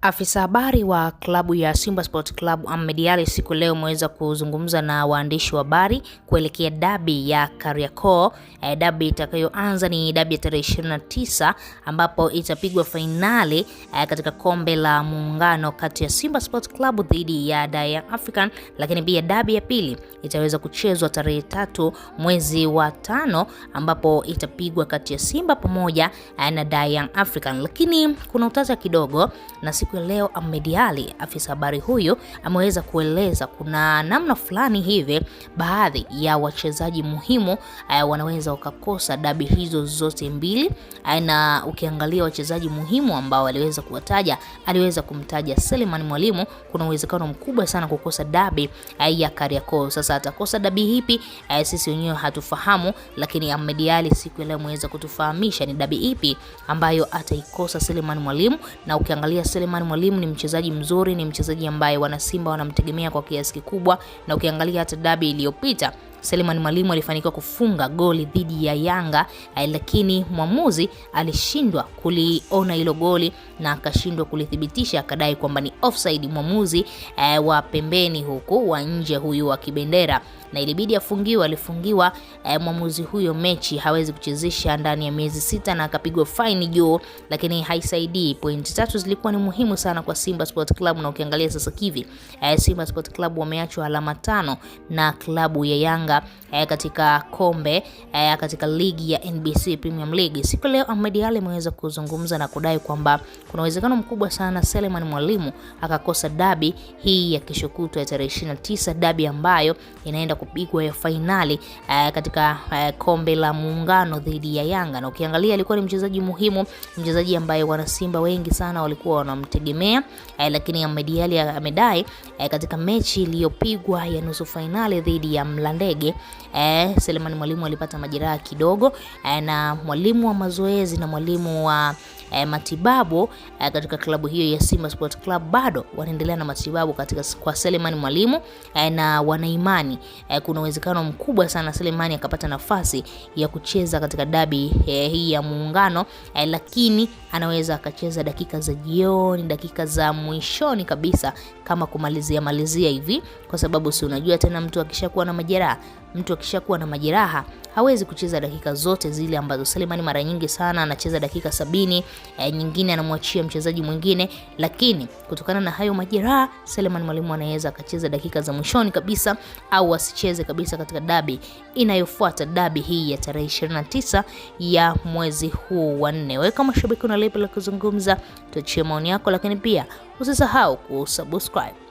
Afisa habari wa klabu ya Simba Sports Club Ahmed Ally siku leo ameweza kuzungumza na waandishi wa habari kuelekea dabi ya Kariakoo. Dabi itakayoanza ni dabi ya tarehe 29 ambapo itapigwa fainali katika kombe la muungano kati ya Simba Sports Club dhidi ya Young African, lakini pia dabi ya pili itaweza kuchezwa tarehe 3 mwezi wa 5 ambapo itapigwa kati ya Simba pamoja na Young African. Lakini kuna utata kidogo na siku leo Ahmed Ally, afisa habari huyu, ameweza kueleza kuna namna fulani hivi baadhi ya wachezaji muhimu wanaweza wakakosa dabi hizo zote mbili. Na ukiangalia wachezaji muhimu ambao aliweza kuwataja, aliweza kumtaja Selemani Mwalimu, kuna uwezekano mkubwa sana kukosa dabi ya Kariakoo. Sasa atakosa dabi hipi sisi wenyewe hatufahamu, lakini Ahmed Ally siku leo ameweza kutufahamisha ni dabi ipi ambayo ataikosa Selemani Mwalimu. Na ukiangalia Selemani Mwalimu ni mchezaji mzuri, ni mchezaji ambaye wana Simba wanamtegemea kwa kiasi kikubwa, na ukiangalia hata dabi iliyopita Selemani Mwalimu alifanikiwa kufunga goli dhidi ya Yanga, lakini mwamuzi alishindwa kuliona hilo goli na akashindwa kulithibitisha, akadai kwamba ni offside, mwamuzi wa pembeni huku wa nje huyu wa kibendera, na ilibidi afungiwe. Alifungiwa mwamuzi huyo mechi, hawezi kuchezesha ndani ya miezi 6 na akapigwa fine juu, lakini haisaidii. Point 3 zilikuwa ni muhimu sana kwa Simba Sports Club, na ukiangalia sasa hivi Simba Sports Club wameachwa alama 5 na klabu ya Yanga katika kombe katika ligi ya NBC Premier League. Siku leo Ahmed Ally ameweza kuzungumza na kudai kwamba kuna uwezekano mkubwa sana Selemani Mwalimu akakosa dabi hii ya kesho kutwa ya tarehe 29, dabi ambayo inaenda kupigwa ya finali katika kombe la muungano dhidi ya Yanga. Na ukiangalia alikuwa ni mchezaji muhimu, mchezaji ambaye wana Simba wengi sana walikuwa wanamtegemea, lakini Ahmed Ally amedai katika mechi iliyopigwa ya nusu finali dhidi ya Mlandege Selemani Mwalimu alipata majeraha kidogo, na mwalimu wa mazoezi na mwalimu wa matibabu katika klabu hiyo ya Simba Sports Club bado wanaendelea na matibabu kwa Selemani Mwalimu, na wanaimani kuna uwezekano mkubwa sana Selemani akapata nafasi ya kucheza katika dabi hii ya muungano, lakini anaweza akacheza dakika za jioni, dakika za mwishoni kabisa, kama kumalizia hivi, kwa sababu si unajua tena mtu akishakuwa na majeraha hawezi kucheza dakika zote zile ambazo Selemani mara nyingi sana anacheza dakika 70, nyingine anamwachia mchezaji mwingine, lakini kutokana na hayo majeraha Selemani Mwalimu anaweza akacheza dakika za mwishoni kabisa au asicheze kabisa katika dabi inayofuata, dabi hii ya tarehe 29 ya mwezi huu wa 4. Wewe kama shabiki una lipi la kuzungumza? Tuachie maoni yako, lakini pia usisahau kusubscribe.